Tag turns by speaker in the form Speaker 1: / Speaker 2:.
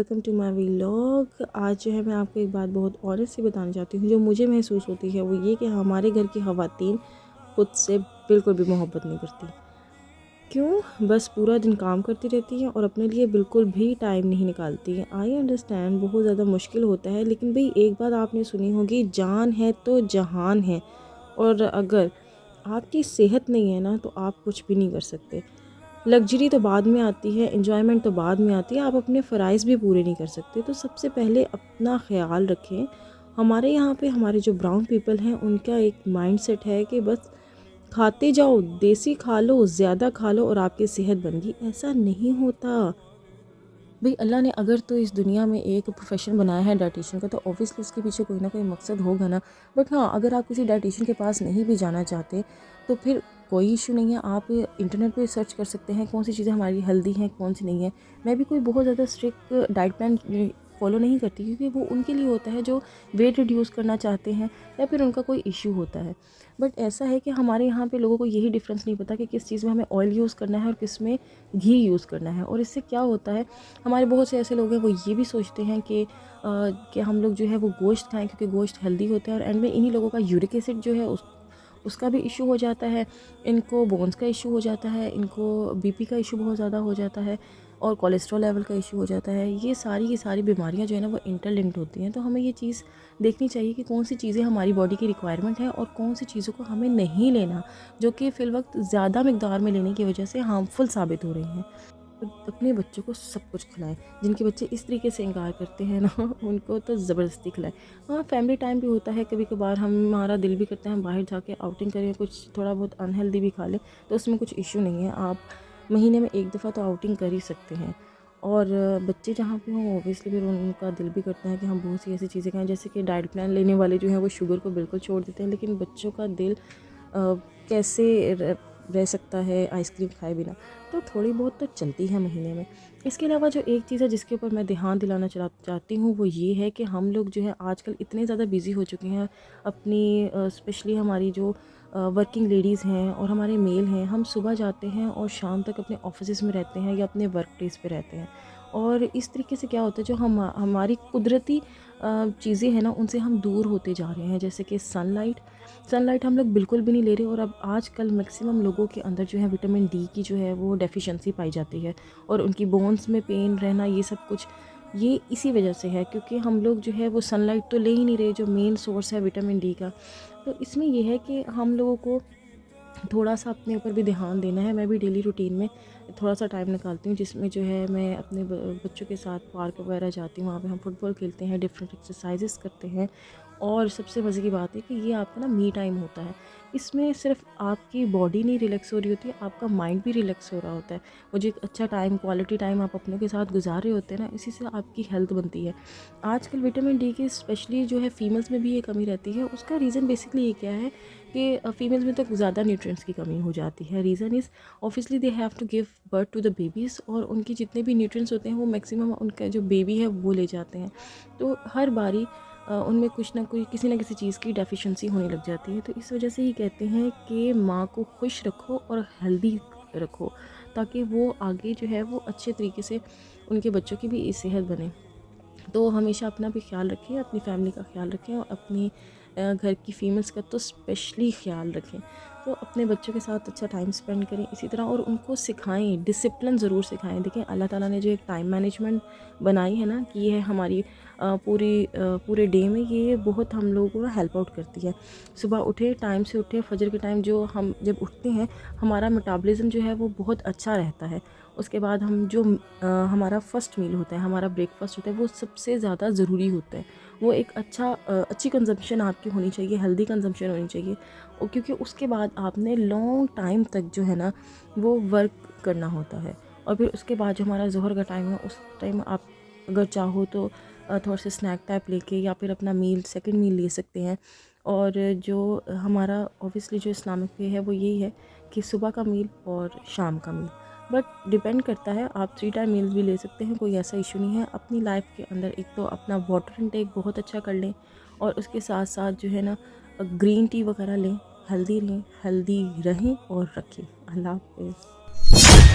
Speaker 1: Welcome to my vlog. आज जो है मैं आपको एक बात बहुत ऑनेस्ट सी बताना चाहती हूँ। जो मुझे महसूस होती है वो ये कि हमारे घर की ख़वातीन खुद से बिल्कुल भी मोहब्बत नहीं करती। क्यों? बस पूरा दिन काम करती रहती हैं और अपने लिए बिल्कुल भी टाइम नहीं निकालती हैं। आई अंडरस्टैंड बहुत ज़्यादा मुश्किल होता है, लेकिन भाई एक बात आपने सुनी होगी, जान है तो जहान है। और अगर आपकी सेहत नहीं है ना तो आप कुछ भी नहीं कर सकते। लग्जरी तो बाद में आती है, एंजॉयमेंट तो बाद में आती है, आप अपने फ़राइज़ भी पूरे नहीं कर सकते। तो सबसे पहले अपना ख़्याल रखें। हमारे यहाँ पे हमारे जो ब्राउन पीपल हैं उनका एक माइंडसेट है कि बस खाते जाओ, देसी खा लो, ज़्यादा खा लो और आपकी सेहत बन गई। ऐसा नहीं होता भाई। अल्लाह ने अगर तो इस दुनिया में एक प्रोफेशन बनाया है डाइटिशियन का, तो ऑब्वियसली उसके पीछे कोई ना कोई मकसद होगा ना। बट हाँ, अगर आप किसी डाइटिशियन के पास नहीं भी जाना चाहते तो फिर कोई इशू नहीं है। आप इंटरनेट पे सर्च कर सकते हैं कौन सी चीज़ें हमारी हेल्दी हैं, कौन सी नहीं है। मैं भी कोई बहुत ज़्यादा स्ट्रिक्ट डाइट प्लान फॉलो नहीं करती, क्योंकि वो उनके लिए होता है जो वेट रिड्यूस करना चाहते हैं या फिर उनका कोई इशू होता है। बट ऐसा है कि हमारे यहाँ पे लोगों को यही डिफरेंस नहीं पता कि किस चीज़ में हमें ऑयल यूज़ करना है और किस में घी यूज़ करना है। और इससे क्या होता है, हमारे बहुत से ऐसे लोग हैं वो ये भी सोचते हैं कि हम लोग जो है वो गोश्त खाएं क्योंकि गोश्त हेल्दी होता है, और एंड में इन्हीं लोगों का यूरिक एसिड जो है उसका भी इशू हो जाता है, इनको बोन्स का इशू हो जाता है, इनको बीपी का इशू बहुत ज़्यादा हो जाता है और कोलेस्ट्रॉल लेवल का इशू हो जाता है। ये सारी की सारी बीमारियां जो है ना वो इंटरलिंक्ड होती हैं। तो हमें ये चीज़ देखनी चाहिए कि कौन सी चीज़ें हमारी बॉडी की रिक्वायरमेंट है और कौन सी चीज़ों को हमें नहीं लेना, जो कि फ़िल वक्त ज़्यादा मिकदार में लेने की वजह से हार्मफुल साबित हो रही हैं। तो अपने बच्चों को सब कुछ खिलाएं। जिनके बच्चे इस तरीके से इनकार करते हैं ना उनको तो ज़बरदस्ती खिलाएं। हाँ, फैमिली टाइम भी होता है, कभी कभार हमारा दिल भी करता है हम बाहर जाके आउटिंग करें, कुछ थोड़ा बहुत अनहेल्दी भी खा लें, तो उसमें कुछ इशू नहीं है। आप महीने में एक दफ़ा तो आउटिंग कर ही सकते हैं। और बच्चे जहाँ पे हों ऑब्वियसली फिर उनका दिल भी करता है कि हम बहुत सी ऐसी चीज़ें खाएं। जैसे कि डाइट प्लान लेने वाले जो हैं वो शुगर को बिल्कुल छोड़ देते हैं, लेकिन बच्चों का दिल कैसे रह सकता है आइसक्रीम खाए बिना। तो थोड़ी बहुत तो चलती है महीने में। इसके अलावा जो एक चीज़ है जिसके ऊपर मैं ध्यान दिलाना चाहती हूँ वो ये है कि हम लोग जो है आजकल इतने ज़्यादा बिज़ी हो चुके हैं अपनी स्पेशली हमारी जो वर्किंग लेडीज़ हैं और हमारे मेल हैं, हम सुबह जाते हैं और शाम तक अपने ऑफिस में रहते हैं या अपने वर्क प्लेस पे रहते हैं। और इस तरीके से क्या होता है, जो हमारी कुदरती चीज़ें हैं ना उनसे हम दूर होते जा रहे हैं। जैसे कि सनलाइट हम लोग बिल्कुल भी नहीं ले रहे। और अब आजकल मैक्सिमम लोगों के अंदर जो है विटामिन डी की जो है वो डेफिशिएंसी पाई जाती है, और उनकी बोन्स में पेन रहना, ये सब कुछ ये इसी वजह से है, क्योंकि हम लोग जो है वो सनलाइट तो ले ही नहीं रहे, जो मेन सोर्स है विटामिन डी का। तो इसमें यह है कि हम लोगों को थोड़ा सा अपने ऊपर भी ध्यान देना है। मैं भी डेली रूटीन में थोड़ा सा टाइम निकालती हूँ जिसमें जो है मैं अपने बच्चों के साथ पार्क वगैरह जाती हूँ। वहाँ पे हम फुटबॉल खेलते हैं, डिफरेंट एक्सरसाइजेस करते हैं। और सबसे मज़े की बात है कि ये आपका ना मी टाइम होता है। इसमें सिर्फ आपकी बॉडी नहीं रिलैक्स हो रही होती है, आपका माइंड भी रिलैक्स हो रहा होता है। वो जो एक अच्छा टाइम, क्वालिटी टाइम आप अपनों के साथ गुजार रहे होते हैं ना, इसी से आपकी हेल्थ बनती है। आजकल विटामिन डी की स्पेशली जो है फीमेल्स में भी ये कमी रहती है। उसका रीज़न बेसिकली ये क्या है कि फीमेल्स में तो ज़्यादा न्यूट्रिएंट्स की कमी हो जाती है। Reason is obviously they have to give birth to the babies, और उनके जितने भी न्यूट्रिएंट्स होते हैं वो मैक्सिमम उनका जो बेबी है वो ले जाते हैं। तो हर बारी उनमें कुछ ना कोई किसी ना किसी चीज़ की डेफिशिएंसी होने लग जाती है। तो इस वजह से ही कहते हैं कि माँ को खुश रखो और हेल्दी रखो, ताकि वो आगे जो है वो अच्छे तरीके से उनके बच्चों की भी सेहत बने। तो हमेशा अपना भी ख्याल रखें, अपनी फैमिली का ख्याल रखें, और अपनी घर की फ़ीमेल्स का तो स्पेशली ख्याल रखें। तो अपने बच्चों के साथ अच्छा टाइम स्पेंड करें इसी तरह, और उनको सिखाएं, डिसिप्लिन ज़रूर सिखाएं। देखें, अल्लाह ताला ने जो एक टाइम मैनेजमेंट बनाई है ना कि ये है हमारी पूरे डे में ये बहुत हम लोगों को ना हेल्प आउट करती है। सुबह उठे, टाइम से उठे, फजर के टाइम जो हम जब उठते हैं हमारा मेटाबॉलिज्म जो है वो बहुत अच्छा रहता है। उसके बाद हम जो हमारा फ़र्स्ट मील होता है, हमारा ब्रेकफास्ट होता है, वो सबसे ज़्यादा ज़रूरी होता है। वो एक अच्छी कंजम्पशन आपकी होनी चाहिए, हेल्दी कंजम्पशन होनी चाहिए। और क्योंकि उसके बाद आपने लॉन्ग टाइम तक जो है ना वो वर्क करना होता है। और फिर उसके बाद जो हमारा ज़ोहर का टाइम है, उस टाइम आप अगर चाहो तो थोड़ा सा स्नैक टाइप लेके या फिर अपना सेकंड मील ले सकते हैं। और जो हमारा ऑब्वियसली जो इस्लामिक वे है वो यही है कि सुबह का मील और शाम का मील, बट डिपेंड करता है। आप 3 टाइम मील्स भी ले सकते हैं, कोई ऐसा इशू नहीं है। अपनी लाइफ के अंदर एक तो अपना वाटर इनटेक बहुत अच्छा कर लें, और उसके साथ साथ जो है ना ग्रीन टी वगैरह लें, हेल्दी रहें और रखें। अल्लाह हाफ़िज़।